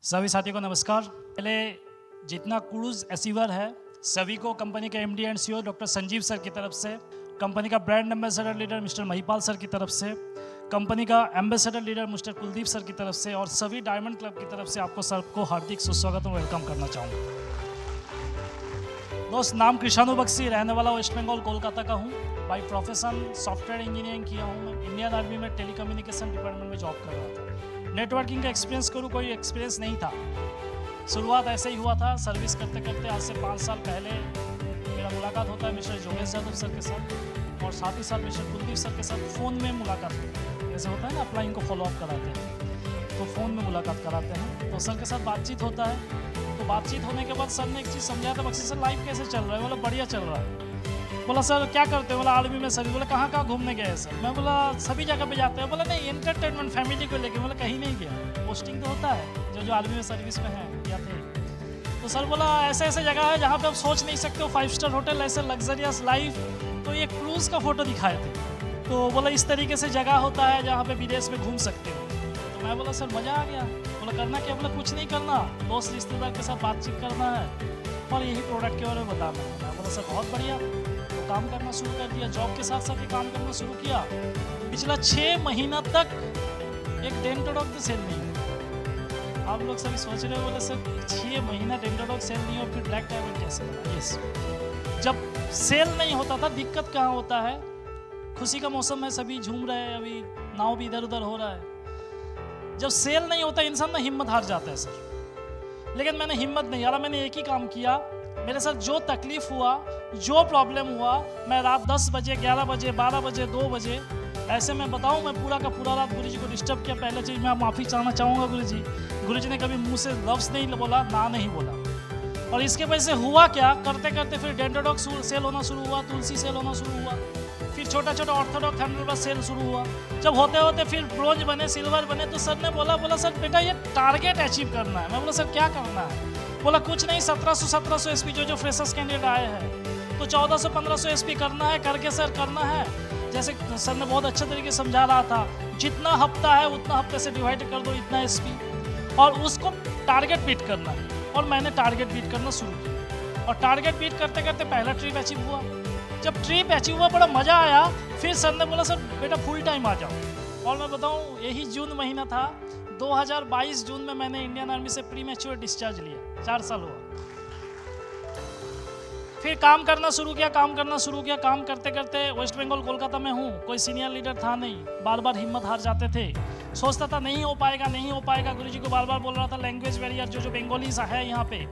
सभी साथियों को नमस्कार। पहले जितना क्रूज अचीवर है सभी को कंपनी के MD and CEO doctor Sanjeev sir की तरफ से, कंपनी का brand ambassador leader mister Mahipal sir की तरफ से, कंपनी का ambassador leader mister Kuldeep sir की तरफ से और सभी डायमंड क्लब की तरफ से आपको सबको हार्दिक सुस्वागत और वेलकम करना चाहूँगा। दोस्त, नाम कृषाणु बक्सी, रहने वाला वेस्ट बंगाल कोलकाता का हूँ। बाई प्रोफेशन सॉफ्टवेयर इंजीनियरिंग किया हूँ मैं। इंडियन आर्मी में टेलीकम्युनिकेशन डिपार्टमेंट में जॉब कर रहा था। नेटवर्किंग का एक्सपीरियंस करूँ, कोई एक्सपीरियंस नहीं था। शुरुआत ऐसे ही हुआ था। सर्विस करते करते आज से 5 साल पहले मेरा मुलाकात होता है मिस्टर जोगेश यादव सर के साथ और साथ ही साथ मिस्टर कुलदीप सर के साथ फ़ोन में मुलाकात होती है। जैसे होता है ना, अपलाइन को फॉलोअप कराते हैं तो फ़ोन में मुलाकात कराते हैं। तो सर के साथ बातचीत होता है। तो बातचीत होने के बाद सर ने एक चीज़ समझाया था, बक्सी सर लाइफ कैसे चल रहा है? बोला बढ़िया चल रहा है। बोला सर क्या करते हो? बोला आर्मी में सर्विस। बोला कहाँ कहाँ घूमने गए हैं सर? मैं बोला सभी जगह पे जाते हैं। बोला नहीं, एंटरटेनमेंट फैमिली को लेके। बोला कहीं नहीं गया, पोस्टिंग तो होता है जो आर्मी में सर्विस में है या थे। तो सर बोला ऐसे ऐसे जगह है जहाँ पे आप सोच नहीं सकते हो, 5 स्टार होटल, ऐसे लग्जरियस लाइफ। तो ये क्रूज़ का फोटो दिखाए थे। तो बोला इस तरीके से जगह होता है जहाँ पे विदेश में घूम सकते हो। तो मैं बोला सर मज़ा आ गया। बोला करना क्या? बोला कुछ नहीं करना, दोस्त रिश्तेदार के साथ बातचीत करना है और यही प्रोडक्ट के बारे में बताना है। मैं बोला सर बहुत बढ़िया। तो काम करना शुरू कर दिया, जॉब के साथ साथ ही काम करना शुरू किया। पिछला 6 महीना तक एक डेंटोडॉक तो सेल नहीं हुआ। आप लोग सभी सोच रहे हो, बोले सर 6 महीना डेंटोडॉक सेल नहीं हो, फिर ब्लैक डायमंड कैसे बना? यस, जब सेल नहीं होता था, दिक्कत कहाँ होता है? खुशी का मौसम है, सभी झूम रहे हैं, अभी नाव भी इधर उधर हो रहा है। जब सेल नहीं होता इंसान ना हिम्मत हार जाता है सर। लेकिन मैंने हिम्मत नहीं हारा। मैंने एक ही काम किया। मेरे साथ जो तकलीफ हुआ, जो प्रॉब्लम हुआ, मैं रात 10 बजे, 11 बजे, 12 बजे, 2 बजे, ऐसे मैं बताऊं, मैं पूरा का पूरा रात गुरुजी को डिस्टर्ब किया। पहले चीज़ मैं माफ़ी चाहना चाहूँगा गुरुजी। गुरुजी ने कभी मुंह से लफ्ज़ नहीं बोला, ना नहीं बोला। और इसके वजह से हुआ क्या, करते करते फिर डेंटोडॉक सेल होना शुरू हुआ, तुलसी सेल होना शुरू हुआ, फिर छोटा छोटा ऑर्थोडॉक्स 100 सेल शुरू हुआ। जब होते होते फिर ब्रोंज बने, सिल्वर बने। तो सर ने बोला सर बेटा ये टारगेट अचीव करना है। मैं बोला सर क्या करना है? बोला कुछ नहीं, 1700 एसपी जो फ्रेशर्स कैंडिडेट आए हैं तो 1400-1500 एसपी करना है, करके सर करना है। जैसे सर ने बहुत अच्छे तरीके से समझा रहा था, जितना हफ्ता है उतना हफ्ते से डिवाइड कर दो, इतना एसपी, और उसको टारगेट बीट करना है। और मैंने टारगेट बीट करना शुरू किया और टारगेट बीट करते करते पहला ट्रिप अचीव हुआ। जब ट्रिप अचीव हुआ बड़ा मज़ा आया। फिर सर ने बोला सर बेटा फुल टाइम आ जाओ। और मैं बताऊँ, यही जून महीना था, 2022 जून में मैंने इंडियन आर्मी से प्री मैच्योर डिस्चार्ज लिया। 4 साल हुआ। फिर काम करना शुरू किया। काम करते करते वेस्ट बंगाल कोलकाता में हूँ। कोई सीनियर लीडर था नहीं, बार बार हिम्मत हार जाते थे। सोचता था नहीं हो पाएगा। गुरुजी को बार बार बोल रहा था लैंग्वेज बैरियर, जो बंगाली सा है यहाँ पे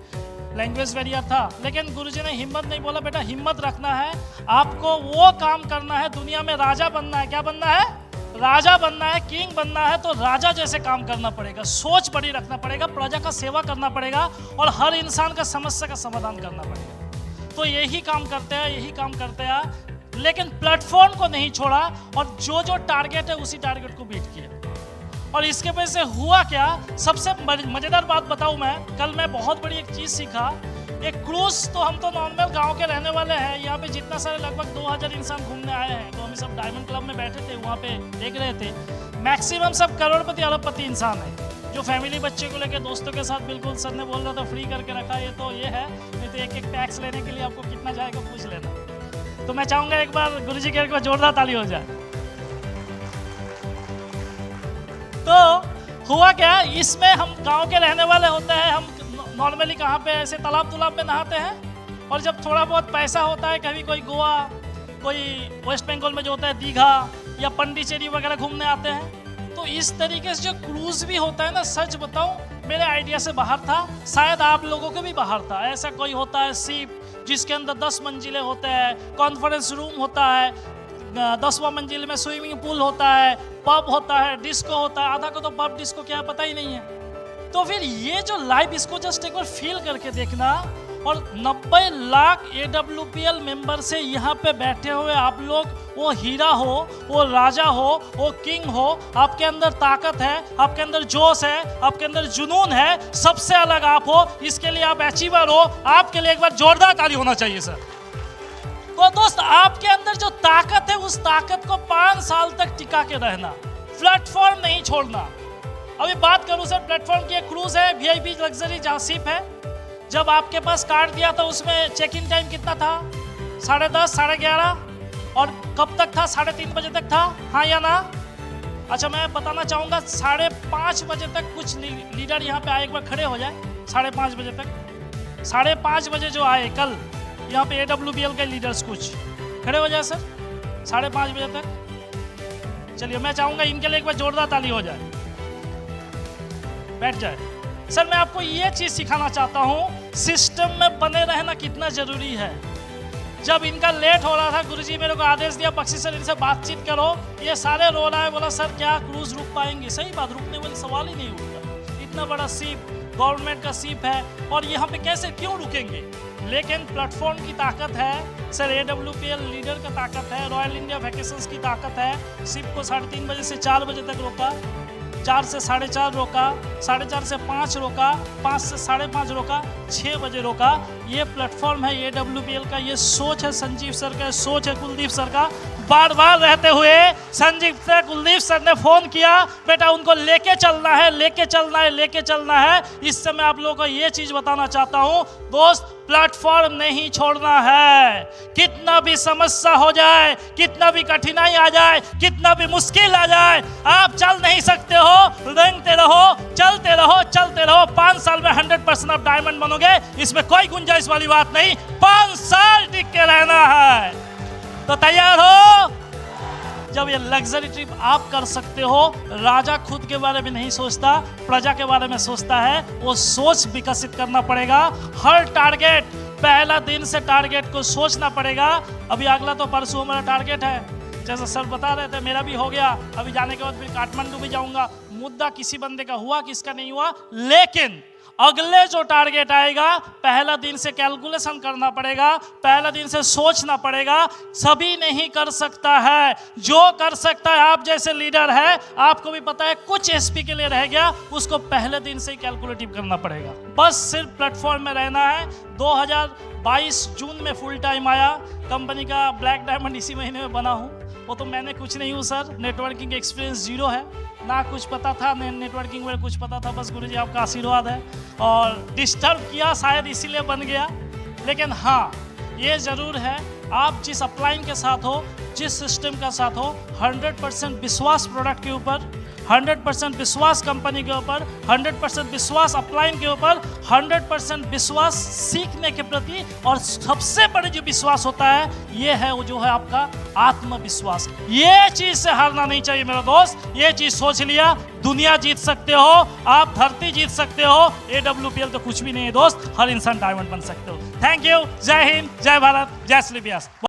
लैंग्वेज बैरियर था। लेकिन गुरुजी ने हिम्मत नहीं, बोला बेटा हिम्मत रखना है, आपको वो काम करना है, दुनिया में राजा बनना है। क्या बनना है? राजा बनना है, किंग बनना है। तो राजा जैसे काम करना पड़ेगा, सोच बड़ी रखना पड़ेगा, प्रजा का सेवा करना पड़ेगा और हर इंसान का समस्या का समाधान करना पड़ेगा। तो यही काम करते हैं। लेकिन प्लेटफॉर्म को नहीं छोड़ा और जो टारगेट है उसी टारगेट को बीट किया। और इसके वजह से हुआ क्या, सबसे मज़ेदार बात बताऊं मैं, कल मैं बहुत बड़ी एक चीज़ सीखा। एक क्रूज, तो हम तो नॉर्मल गांव के रहने वाले हैं। यहाँ पे जितना सारे लगभग 2000 इंसान घूमने आए हैं। तो हम सब डायमंड क्लब में बैठे थे, वहाँ पे देख रहे थे। मैक्सिमम सब करोड़पति अरबपति इंसान है, जो फैमिली बच्चे को लेकर दोस्तों के साथ, बिल्कुल सर ने बोल रहा था फ्री करके रखा। ये है, नहीं तो एक टैक्स लेने के लिए आपको कितना जाएगा पूछ लेना। तो मैं चाहूँगा एक बार गुरुजी के एक बार जोरदार ताली हो जाए। तो हुआ क्या, इसमें हम गांव के रहने वाले होते हैं। हम नॉर्मली कहाँ पे ऐसे तालाब में नहाते हैं। और जब थोड़ा बहुत पैसा होता है, कभी कोई गोवा, कोई वेस्ट बंगाल में जो होता है दीघा या पंडिचेरी वगैरह घूमने आते हैं। तो इस तरीके से जो क्रूज भी होता है ना, सच बताऊं मेरे आइडिया से बाहर था, शायद आप लोगों के भी बाहर था। ऐसा कोई होता है शिप जिसके अंदर 10 मंजिलें होते हैं, कॉन्फ्रेंस रूम होता है, 10वां मंजिल में स्विमिंग पूल होता है, पब होता है, डिस्को होता है। आधा को तो पब डिस्को क्या है पता ही नहीं है। तो फिर ये जो लाइव, इसको जस्ट एक बार फील करके देखना। और 90 लाख AWPL मेंबर से यहाँ पे बैठे हुए आप लोग, वो हीरा हो, वो राजा हो, वो किंग हो, आपके अंदर ताकत है, आपके अंदर जोश है, आपके अंदर जुनून है, सबसे अलग आप हो, इसके लिए आप अचीवर हो। आपके लिए एक बार जोरदार ताली होना चाहिए सर। तो दोस्त, आपके अंदर जो ताकत है, उस ताकत को 5 साल तक टिका के रहना, प्लेटफॉर्म नहीं छोड़ना। अभी बात करूं सर, प्लेटफॉर्म की एक क्रूज है, वीआईपी लग्जरी जहाँ शिप है। जब आपके पास कार्ड दिया तो उसमें चेक इन टाइम कितना था? 10:30, 11:30। और कब तक था? 3:30 बजे तक था, हाँ या ना? अच्छा, मैं बताना चाहूँगा 5:30 बजे तक कुछ लीडर यहाँ पे आए, एक बार खड़े हो जाए। 5:30 बजे तक, 5:30 बजे जो आए कल यहाँ पे AWBL के लीडर्स कुछ खड़े हो जाए सर, 5:30 बजे तक। चलिए, मैं चाहूँगा इनके लिए एक बार जोरदार ताली हो जाए, बैठ जाए। सर, मैं आपको ये चीज़ सिखाना चाहता हूँ, सिस्टम में बने रहना कितना ज़रूरी है। जब इनका लेट हो रहा था, गुरुजी मेरे को आदेश दिया, बख्शी सर इनसे बातचीत करो, ये सारे रो रहा है। बोला सर क्या क्रूज रुक पाएंगे? सही बात, रुकने वाली सवाल ही नहीं उठता। इतना बड़ा शिप, गवर्नमेंट का शिप है, और यहाँ पे कैसे क्यों रुकेंगे? लेकिन प्लेटफॉर्म की ताकत है सर, AWPL लीडर का ताकत है, रॉयल इंडिया वैकेशंस की ताकत है। शिप को 3:30 बजे से 4 बजे तक रोका, 4 से 4:30 रोका, 4:30 से 5 रोका, 5 से 5:30 रोका, 6 बजे रोका। ये प्लेटफॉर्म है AWPL का, ये सोच है संजीव सर का, सोच है कुलदीप सर का। बार बार रहते हुए संजीव सर, कुलदीप सर ने फोन किया, बेटा उनको लेके चलना है, लेके चलना है, लेके चलना है। इससे मैं आप लोगों को ये चीज बताना चाहता हूँ दोस्त, प्लेटफॉर्म नहीं छोड़ना है। कितना भी समस्या हो जाए, कितना भी कठिनाई आ जाए, कितना भी मुश्किल आ जाए, आप चल नहीं सकते हो, रेंगते रहो, चलते रहो, चलते रहो। 5 साल में 100% आप डायमंड बनोगे, इसमें कोई गुंजाइश वाली बात नहीं। 5 साल टिक के रहना है, तो तैयार हो? जब ये लग्जरी ट्रिप आप कर सकते हो, राजा खुद के बारे में नहीं सोचता, प्रजा के बारे में सोचता है। वो सोच विकसित करना पड़ेगा। हर टारगेट, पहला दिन से टारगेट को सोचना पड़ेगा। अभी अगला तो परसों मेरा टारगेट है, जैसा सर बता रहे थे, मेरा भी हो गया। अभी जाने के बाद फिर काठमांडू भी जाऊंगा। मुद्दा किसी बंदे का हुआ, किसका नहीं हुआ, लेकिन अगले जो टारगेट आएगा, पहला दिन से कैलकुलेशन करना पड़ेगा, पहला दिन से सोचना पड़ेगा। सभी नहीं कर सकता है, जो कर सकता है आप जैसे लीडर है, आपको भी पता है कुछ SP के लिए रह गया, उसको पहले दिन से ही कैलकुलेटिव करना पड़ेगा। बस सिर्फ प्लेटफॉर्म में रहना है। 2022 जून में फुल टाइम आया, कंपनी का ब्लैक डायमंड इसी महीने में बना हूँ। वो तो मैंने कुछ नहीं हूँ सर, नेटवर्किंग एक्सपीरियंस 0 है, ना कुछ पता था, नेटवर्किंग में कुछ पता था, बस गुरुजी आपका आशीर्वाद है। और डिस्टर्ब किया शायद इसीलिए बन गया। लेकिन हाँ, ये ज़रूर है, आप जिस अपलाइन के साथ हो, जिस सिस्टम के साथ हो, 100% विश्वास प्रोडक्ट के ऊपर, 100% विश्वास कंपनी के ऊपर, 100% विश्वास अपलाइन के ऊपर, 100% विश्वास सीखने के प्रति, और सबसे बड़ी जो विश्वास होता है ये है वो जो है आपका आत्मविश्वास। ये चीज से हारना नहीं चाहिए मेरा दोस्त। ये चीज सोच लिया, दुनिया जीत सकते हो, आप धरती जीत सकते हो। AWPL तो कुछ भी नहीं है दोस्त, हर इंसान डायमंड बन सकते हो। थैंक यू, जय हिंद, जय भारत, जय श्री व्यास।